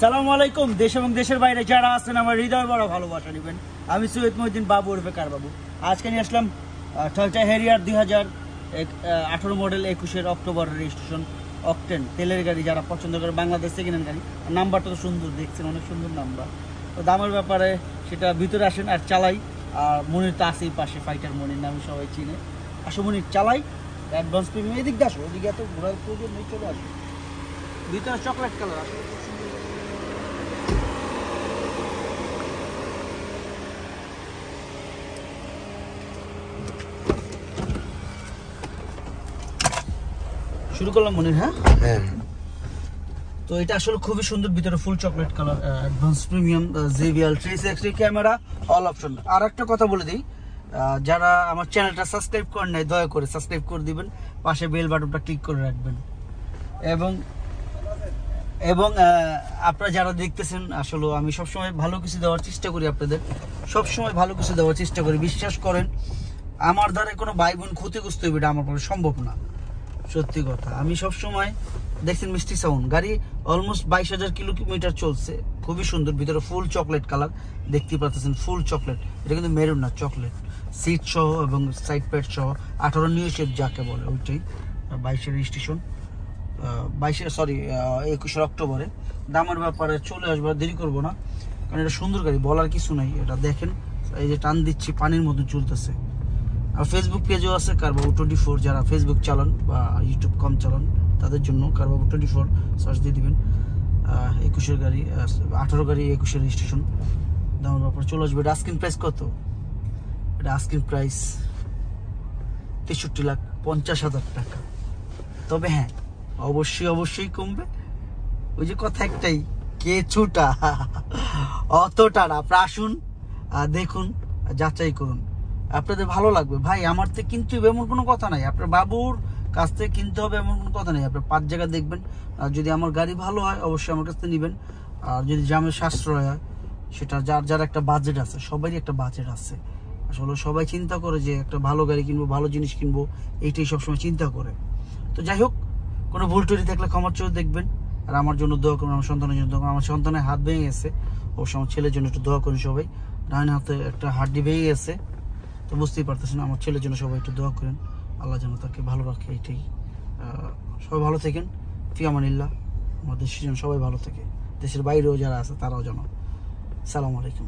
সালামু আলাইকুম। দেশ এবং দেশের বাইরে যারা আছেন আমার হৃদয় বড় ভালোবাসা নেবেন। আমি সৈয়দ মহিউদ্দিন বাবু ওরফে কার বাবু। আজকে নিয়ে আসলাম Toyota Harrier 2018 model 21 October registration octane তেলের গাড়ি। যারা পছন্দ করে বাংলাদেশ সেকেন্ড হ্যান্ড গাড়ি, নাম্বারটা তো সুন্দর দেখছেন, অনেক সুন্দর নাম্বার। তো দামের ব্যাপারে সেটা ভিতরে আসেন আর চালাই। আর মনির তো আছেই পাশে, ফাইটার মনির নামে সবাই চিনে। আসো মনির চালাই, অ্যাডভান্স প্রিমিয়াম। এদিক দিয়ে আসো, ওদিকে এত ঘোরার প্রয়োজন নেই, চলে আসো। ভিতরে চকলেট কালার আসো। শুরু করলাম মনির। হ্যাঁ, তো এটা আসলে খুবই সুন্দর, ভিতরে full chocolate colour, advance premium, JBL 360 camera, all option. আর একটা কথা বলে দিই, যারা আমার চ্যানেলটা সাবস্ক্রাইব করেন নাই দয়া করে সাবস্ক্রাইব করে দিবেন, পাশে বেল বাটনটা ক্লিক করে রাখবেন। এবং এবং আপনারা যারা দেখতেছেন, আসলে আমি সবসময় ভালো কিছু দেওয়ার চেষ্টা করি, আপনাদের সবসময় ভালো কিছু দেওয়ার চেষ্টা করি। বিশ্বাস করেন, আমার দ্বারা কোনো ভাই বোন ক্ষতিগ্রস্ত হবে এটা আমার পক্ষে সম্ভব না, সত্যি কথা। আমি সবসময় দেখছেন মিষ্টি সাউন্ড গাড়ি, অলমোস্ট 22,000 কিলোমিটার চলছে, খুবই সুন্দর। ভিতরে ফুল চকলেট কালার দেখতে পাচ্ছেন, ফুল চকলেট। এটা কিন্তু মেরুন না, চকলেট। সিট সহ এবং সাইড প্যাড সহ 18 নিউ শেপ যাকে বলে ওইটাই। 22 রেজিস্ট্রেশন, 21 অক্টোবরে। দামের ব্যাপারে চলে আসবো, দেরি করবো না, কারণ এটা সুন্দর গাড়ি, বলার কিছু নাই। এটা দেখেন, এই যে টান দিচ্ছি পানির মতন চলতেছে। আর ফেসবুক পেজও আছে কারবাবু 24, যারা ফেসবুক চালান বা ইউটিউব কম চালান তাদের জন্য কারবাবু 24 সার্চ দিয়ে দিবেন। 21 গাড়ি, 18 গাড়ি 21 রেজিস্ট্রেশন। দামের ব্যাপারে চলে আসবে। এটা আস্কিং প্রাইস কত? এটা আস্কিং প্রাইস 63,50,000 টাকা। তবে হ্যাঁ, অবশ্যই কমবে। ওই যে কথা একটাই, কিছুটা, অতটা না। আপনারা আসুন, দেখুন, যাচাই করুন, আপনাদের ভালো লাগবে। ভাই আমার থেকে কিনতে হবে এমন কোনো কথা নাই, আপনার বাবুর কাছ থেকে কিনতে হবে এমন কোনো কথা নেই। আপনার 5 জায়গা দেখবেন, আর যদি আমার গাড়ি ভালো হয় অবশ্যই আমার কাছ থেকে নেবেন। আর যদি জামের সাশ্রয় হয়, সেটা যার একটা বাজেট আছে, সবারই একটা বাজেট আছে। আসলে সবাই চিন্তা করে যে একটা ভালো গাড়ি কিনবো, ভালো জিনিস কিনবো, এইটাই সবসময় চিন্তা করে। তো যাই হোক, কোনো ভুল টুটি থাকলে ক্ষমার চোখে দেখবেন। আর আমার জন্য দোয়া করুন, আমার সন্তানের জন্য দোয়া করুন। আমার সন্তানের হাত ভেঙে গেছে, অবশ্যই আমার ছেলের জন্য একটু দোয়া করুন সবাই। ডান হাতে একটা হাড্ডি ভেঙে গেছে, তো বুঝতেই পারতেছেন। আমার ছেলের জন্য সবাই একটু দোয়া করেন, আল্লাহ যেন তাকে ভালো রাখে, এটাই। সবাই ভালো থাকেন, ফি আমানিল্লাহ। আমাদের দেশের জন্য সবাই ভালো থাকে, দেশের বাইরেও যারা আছে তারাও যেন। সালামু আলাইকুম।